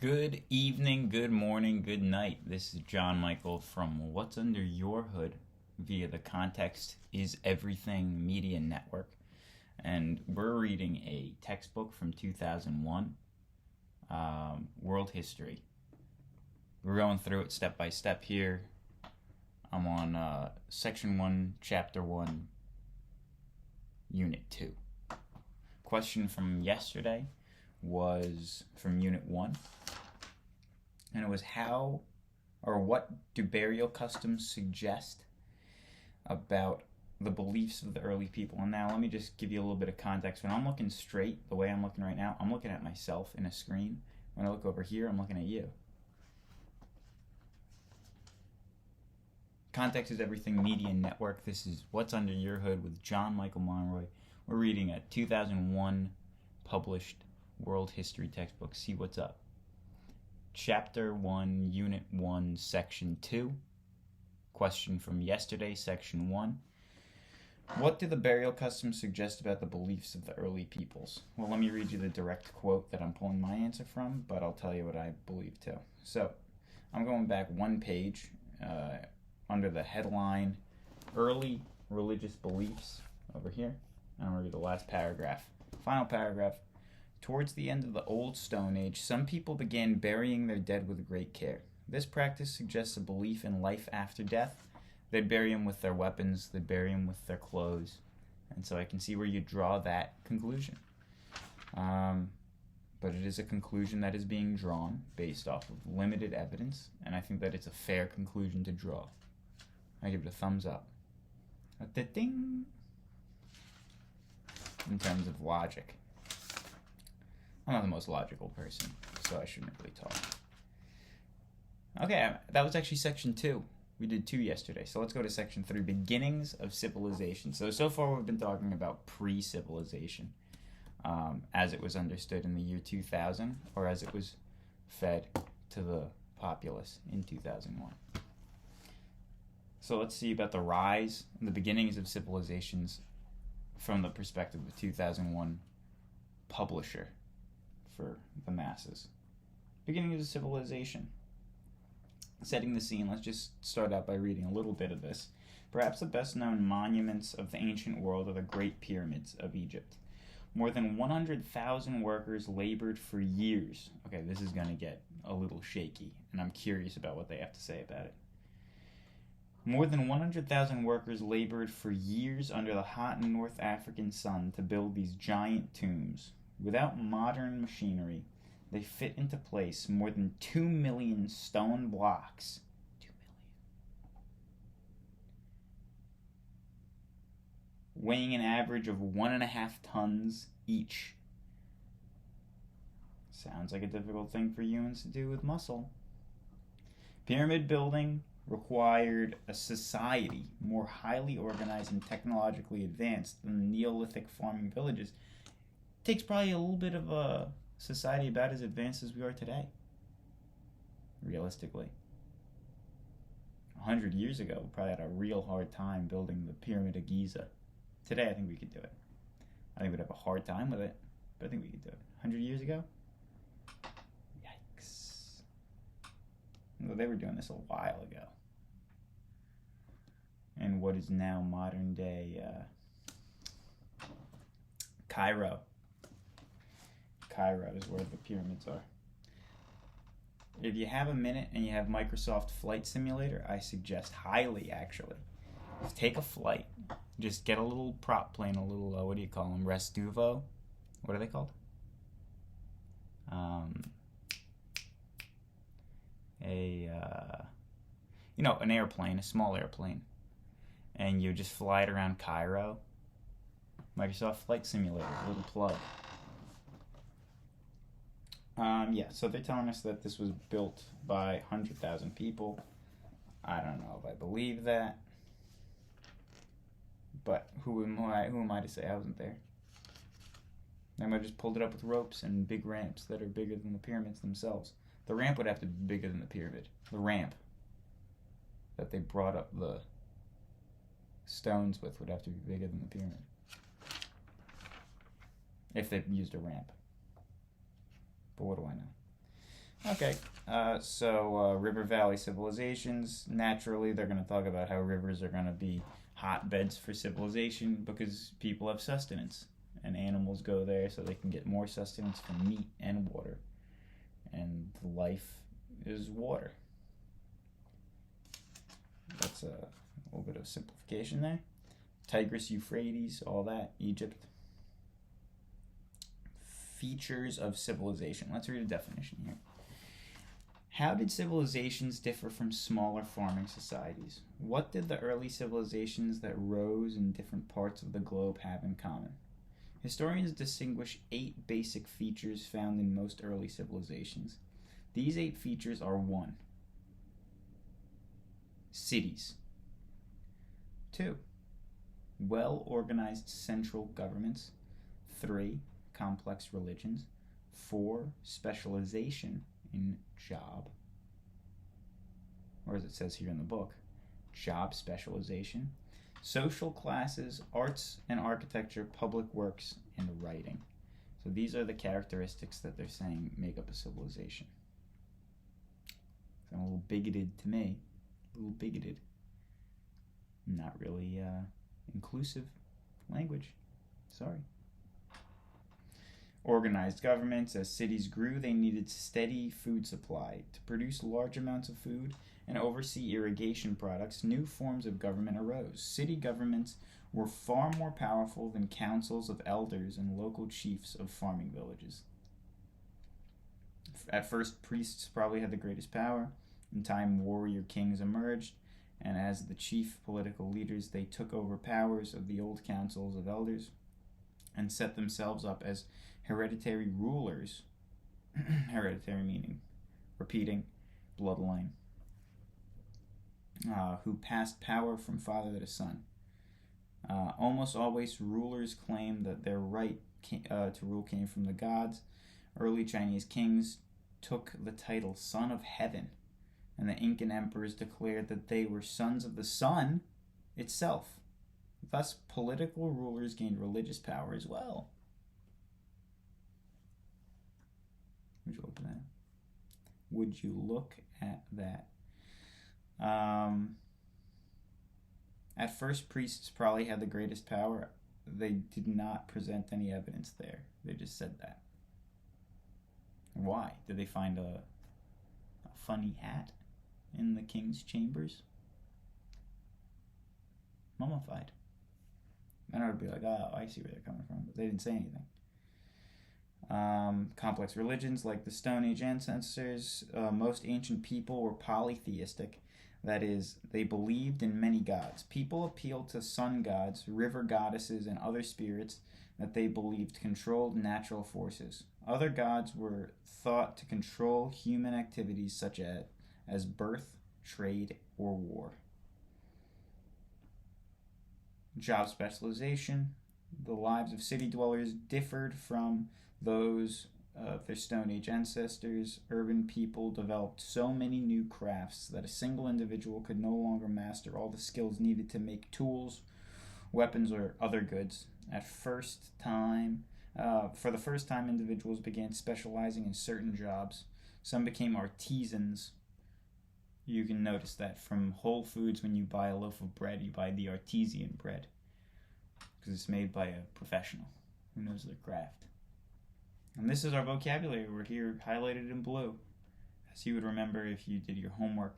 Good evening, good morning, good night. This is John Michael from What's Under Your Hood via the Context is Everything Media Network. And we're reading a textbook from 2001, World History. We're going through it step by step here. I'm on Section 1, Chapter 1, Unit 2. Question from yesterday was from Unit 1. And it was how or what do burial customs suggest about the beliefs of the early people? And now let me just give you a little bit of context. When I'm looking straight, the way I'm looking right now, I'm looking at myself in a screen. When I look over here, I'm looking at you. Context is Everything Media Network. This is What's Under Your Hood with John Michael Monroy. We're reading a 2001 published world history textbook. See what's up. Chapter 1, Unit 1, Section 2. Question from yesterday, Section 1. What do the burial customs suggest about the beliefs of the early peoples? Well, let me read you the direct quote that I'm pulling my answer from, but I'll tell you what I believe too. So, I'm going back one page under the headline, Early Religious Beliefs, over here. I'm going to read the last paragraph. Final paragraph. Towards the end of the Old Stone Age, some people began burying their dead with great care. This practice suggests a belief in life after death. They'd bury them with their weapons, they'd bury them with their clothes. And so I can see where you draw that conclusion. But it is a conclusion that is being drawn based off of limited evidence, and I think that it's a fair conclusion to draw. I give it a thumbs up. A ding! In terms of logic. I'm not the most logical person, so I shouldn't really talk. Okay, that was actually Section 2. We did 2 yesterday, so let's go to Section 3, Beginnings of Civilization. So far we've been talking about pre-civilization, as it was understood in the year 2000, or as it was fed to the populace in 2001. So let's see about the rise and the beginnings of civilizations from the perspective of the 2001 publisher for the masses. Beginning of civilization. Setting the scene, let's just start out by reading a little bit of this. Perhaps the best known monuments of the ancient world are the Great Pyramids of Egypt. More than 100,000 workers labored for years. Okay, this is going to get a little shaky, and I'm curious about what they have to say about it. More than 100,000 workers labored for years under the hot North African sun to build these giant tombs. Without modern machinery, they fit into place more than 2 million stone blocks. 2 million. Weighing an average of 1.5 tons each. Sounds like a difficult thing for humans to do with muscle. Pyramid building required a society more highly organized and technologically advanced than the Neolithic farming villages. Takes probably a little bit of a society about as advanced as we are today, realistically. 100 years ago, we probably had a real hard time building the Pyramid of Giza. Today, I think we could do it. I think we'd have a hard time with it, but I think we could do it. 100 years ago? Yikes. Well, they were doing this a while ago. And what is now modern day Cairo. Cairo is where the pyramids are. If you have a minute and you have Microsoft Flight Simulator, I suggest highly, actually, just take a flight. Just get a little prop plane, a little, what do you call them, Restuvo? What are they called? An airplane, a small airplane. And you just fly it around Cairo. Microsoft Flight Simulator, a little plug. So they're telling us that this was built by 100,000 people. I don't know if I believe that. But who am I to say I wasn't there? They might have just pulled it up with ropes and big ramps that are bigger than the pyramids themselves. The ramp would have to be bigger than the pyramid. The ramp that they brought up the stones with would have to be bigger than the pyramid. If they used a ramp. But what do I know? Okay, River Valley civilizations, naturally, they're going to talk about how rivers are going to be hotbeds for civilization because people have sustenance. And animals go there so they can get more sustenance from meat and water. And life is water. That's a little bit of simplification there. Tigris, Euphrates, all that, Egypt. Features of civilization. Let's read a definition here. How did civilizations differ from smaller farming societies? What did the early civilizations that rose in different parts of the globe have in common? Historians distinguish 8 basic features found in most early civilizations. These 8 features are 1. Cities. 2. Well-organized central governments. 3. Complex religions. 4. Specialization in job. Or as it says here in the book, job specialization. Social classes, arts and architecture, public works, and writing. So these are the characteristics that they're saying make up a civilization. So I'm a little bigoted to me. A little bigoted. Not really inclusive language. Sorry. Organized governments. As cities grew, they needed steady food supply. To produce large amounts of food and oversee irrigation products, new forms of government arose. City governments were far more powerful than councils of elders and local chiefs of farming villages. At first, priests probably had the greatest power. In time, warrior kings emerged, and as the chief political leaders, they took over powers of the old councils of elders and set themselves up as hereditary rulers. Hereditary meaning repeating bloodline. Who passed power from father to son. Almost always, rulers claimed that their right to rule came from the gods. Early Chinese kings took the title Son of Heaven, and the Incan emperors declared that they were sons of the sun itself. Thus, political rulers gained religious power as well. Would you look at that? Would you look at that? At first, priests probably had the greatest power. They did not present any evidence there. They just said that. Why? Did they find a funny hat in the king's chambers? Mummified. And I would be like, oh, I see where they're coming from. But they didn't say anything. Complex religions like the Stone Age ancestors. Most ancient people were polytheistic. That is, they believed in many gods. People appealed to sun gods, river goddesses, and other spirits that they believed controlled natural forces. Other gods were thought to control human activities such as birth, trade, or war. Job specialization. The lives of city dwellers differed from those of their Stone Age ancestors. Urban people developed so many new crafts that a single individual could no longer master all the skills needed to make tools, weapons, or other goods. For the first time, individuals began specializing in certain jobs. Some became artisans. You can notice that from Whole Foods, when you buy a loaf of bread, you buy the artisan bread because it's made by a professional who knows their craft. And this is our vocabulary. We're here highlighted in blue, as you would remember if you did your homework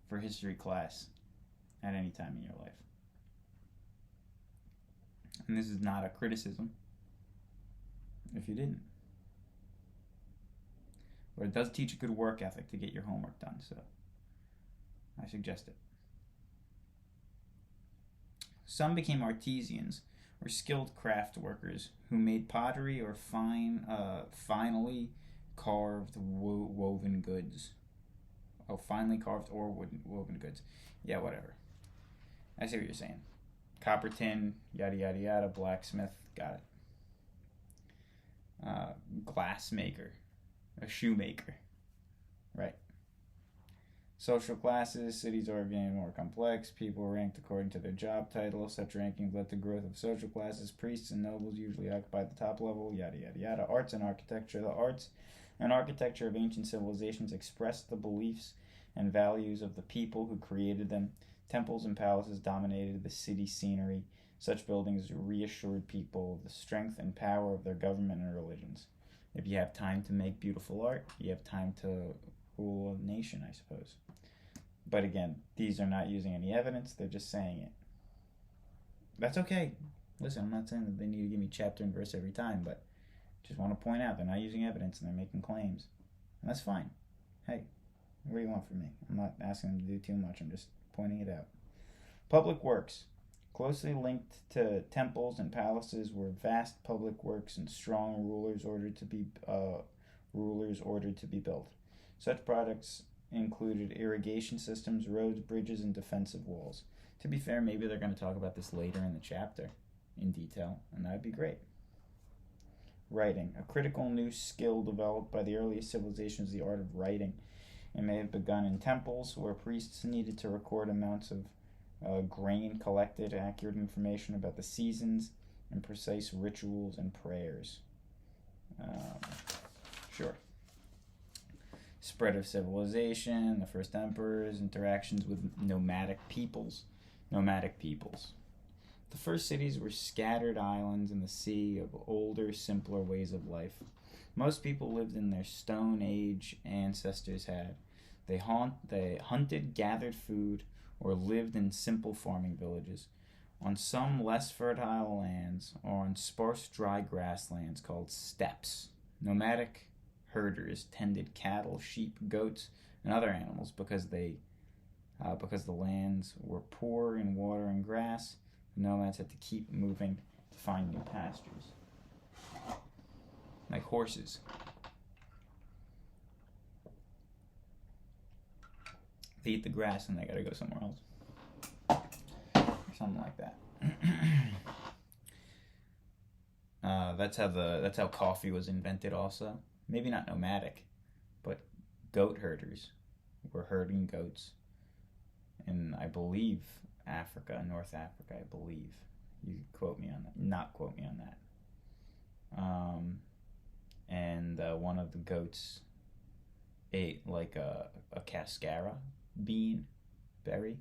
for history class at any time in your life. And this is not a criticism if you didn't. But it does teach a good work ethic to get your homework done, so I suggest it. Some became artisans, or skilled craft workers, who made pottery or finely carved woven goods. Oh, finely carved or woven goods. Yeah, whatever. I see what you're saying. Copper tin, yada yada yada, blacksmith, got it. Glass maker, a shoemaker, right. Social classes, cities are getting more complex. People were ranked according to their job title. Such rankings led to growth of social classes. Priests and nobles usually occupy the top level, yada yada yada. Arts and architecture. The arts and architecture of ancient civilizations expressed the beliefs and values of the people who created them. Temples and palaces dominated the city scenery. Such buildings reassured people of the strength and power of their government and religions. If you have time to make beautiful art, you have time to rule a nation, I suppose. But again, these are not using any evidence, they're just saying it. That's okay. Listen, I'm not saying that they need to give me chapter and verse every time, but just want to point out they're not using evidence and they're making claims. And that's fine. Hey, what do you want from me? I'm not asking them to do too much, I'm just pointing it out. Public works. Closely linked to temples and palaces were vast public works and strong rulers ordered to be built. Such products included irrigation systems, roads, bridges, and defensive walls. To be fair, maybe they're going to talk about this later in the chapter in detail, and that'd be great. Writing. A critical new skill developed by the earliest civilizations is the art of writing. It may have begun in temples, where priests needed to record amounts of grain collected, accurate information about the seasons, and precise rituals and prayers. Sure. Spread of civilization, the first emperors, interactions with nomadic peoples. The first cities were scattered islands in the sea of older, simpler ways of life. Most people lived in their Stone Age ancestors had. They hunted, gathered food, or lived in simple farming villages. On some less fertile lands, or on sparse dry grasslands called steppes, nomadic herders tended cattle, sheep, goats, and other animals because the lands were poor in water and grass. The nomads had to keep moving to find new pastures, like horses. They eat the grass and they gotta go somewhere else. Something like that. That's how coffee was invented also. Maybe not nomadic, but goat herders were herding goats in, I believe, Africa, North Africa, I believe. You could quote me on that. Not quote me on that. And one of the goats ate like a cascara berry,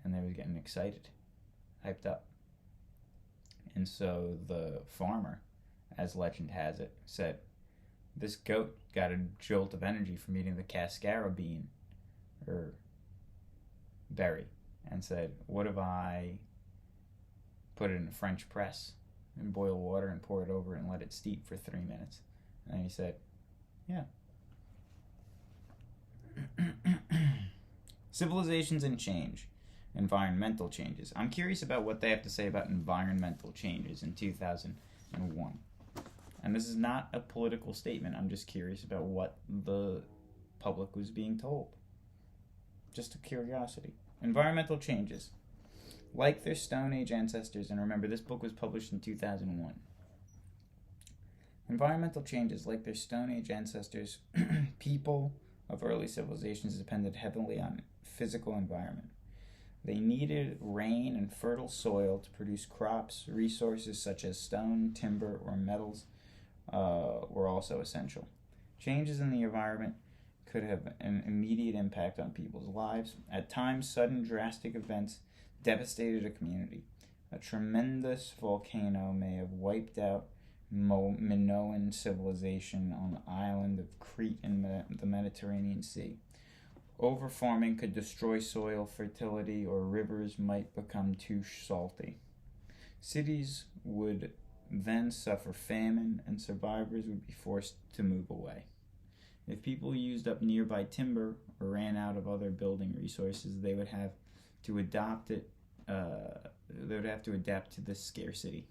and they were getting excited, hyped up. And so the farmer, as legend has it, said, this goat got a jolt of energy from eating the cascara bean, or berry, and said, what if I put it in a French press and boil water and pour it over and let it steep for 3 minutes? And he said, yeah. Civilizations and change. Environmental changes. I'm curious about what they have to say about environmental changes in 2001. And this is not a political statement. I'm just curious about what the public was being told. Just a curiosity. Environmental changes. Like their Stone Age ancestors, and remember, this book was published in 2001. Environmental changes, like their Stone Age ancestors, people of early civilizations depended heavily on physical environment. They needed rain and fertile soil to produce crops. Resources such as stone, timber, or metals were also essential. Changes in the environment could have an immediate impact on people's lives. At times, sudden drastic events devastated a community. A tremendous volcano may have wiped out Minoan civilization on the island of Crete in the Mediterranean Sea. Overfarming could destroy soil fertility, or rivers might become too salty. Cities would then suffer famine, and survivors would be forced to move away. If people used up nearby timber or ran out of other building resources, they would have to adapt to this scarcity.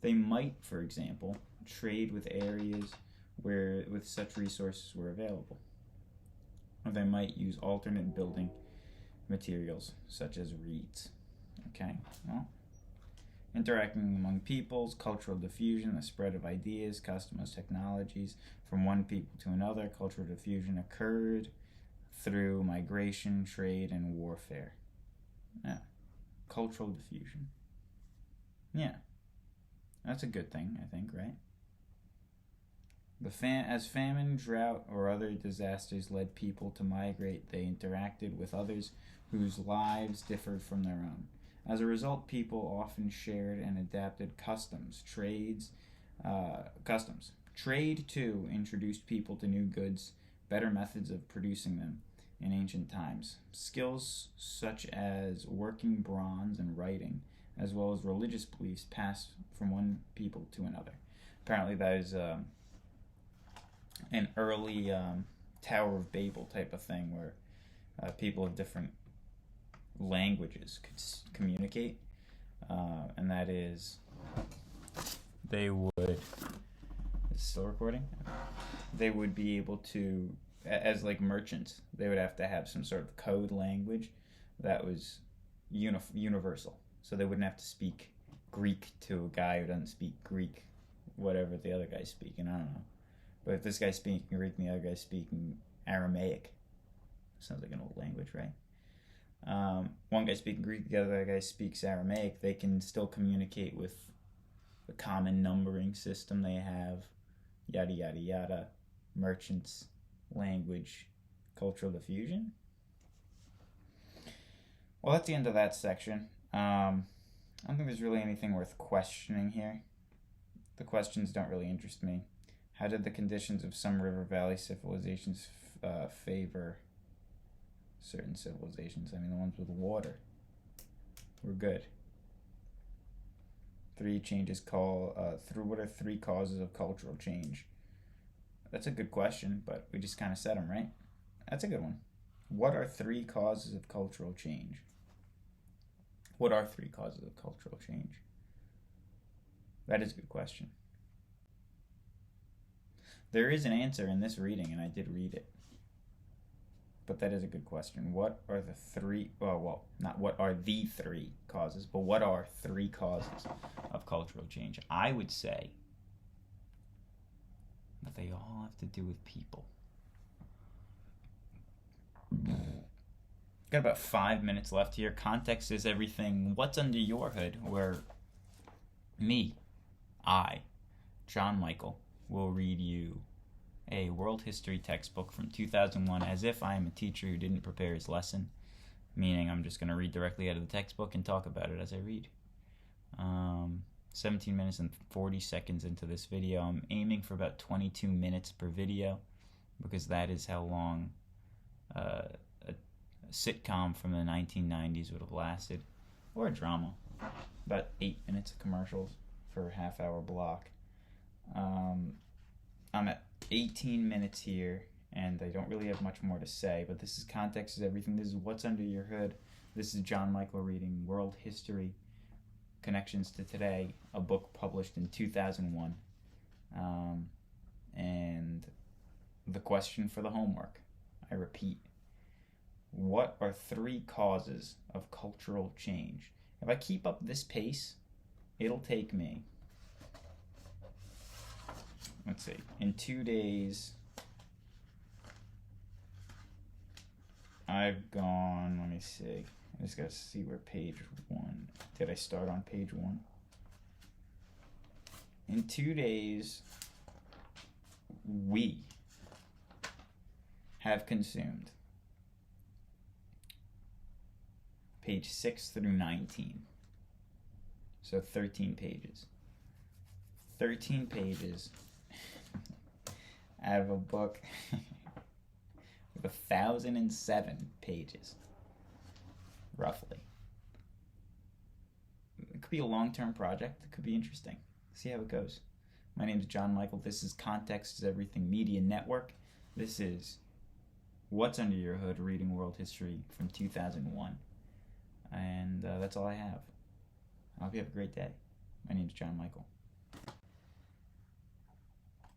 They might, for example, trade with areas with such resources were available. Or they might use alternate building materials, such as reeds. Okay, well, interacting among peoples, cultural diffusion, the spread of ideas, customs, technologies from one people to another. Cultural diffusion occurred through migration, trade, and warfare. Yeah, cultural diffusion. Yeah, that's a good thing, I think, right? As famine, drought, or other disasters led people to migrate, they interacted with others whose lives differed from their own. As a result, people often shared and adapted customs. Trade, too, introduced people to new goods, better methods of producing them in ancient times. Skills such as working bronze and writing, as well as religious beliefs, passed from one people to another. Apparently, that is an early Tower of Babel type of thing where people of different languages could communicate, and that is they would. Is it still recording? They would be able to, as like merchants, they would have to have some sort of code language that was universal. So they wouldn't have to speak Greek to a guy who doesn't speak Greek, whatever the other guy's speaking. I don't know. But if this guy's speaking Greek and the other guy's speaking Aramaic, sounds like an old language, right? One guy speaking Greek, the other guy speaks Aramaic, they can still communicate with the common numbering system they have, yada, yada, yada, merchants, language, cultural diffusion. Well, that's the end of that section. I don't think there's really anything worth questioning here. The questions don't really interest me. How did the conditions of some river valley civilizations favor certain civilizations? I mean, the ones with water were good. What are three causes of cultural change? That's a good question, but we just kind of said them, right? That's a good one. What are three causes of cultural change? What are three causes of cultural change? That is a good question. There is an answer in this reading, and I did read it. But that is a good question. What are the three, not what are the three causes, but what are three causes of cultural change? I would say that they all have to do with people. Got about 5 minutes left here. Context is everything. What's under your hood? Where I, John Michael, will read you a world history textbook from 2001 as if I am a teacher who didn't prepare his lesson, meaning I'm just going to read directly out of the textbook and talk about it as I read. 17 minutes and 40 seconds into this video. I'm aiming for about 22 minutes per video because that is how long a sitcom from the 1990s would have lasted, or a drama. About 8 minutes of commercials for a half-hour block. I'm at 18 minutes here, and I don't really have much more to say, but this is Context is Everything. This is What's Under Your Hood. This is John Michael reading World History Connections to Today, a book published in 2001. And the question for the homework, I repeat, what are three causes of cultural change? If I keep up this pace, it'll take me, let's see, in 2 days, I've gone, let me see, I just gotta see where page 1, did I start on page 1? In 2 days, we have consumed page 6 through 19. So 13 pages. 13 pages out of a book with 1,007 pages, roughly. It could be a long-term project. It could be interesting. See how it goes. My name is John Michael. This is Context is Everything Media Network. This is What's Under Your Hood, reading world history from 2001. And that's all I have. I hope you have a great day. My name is John Michael.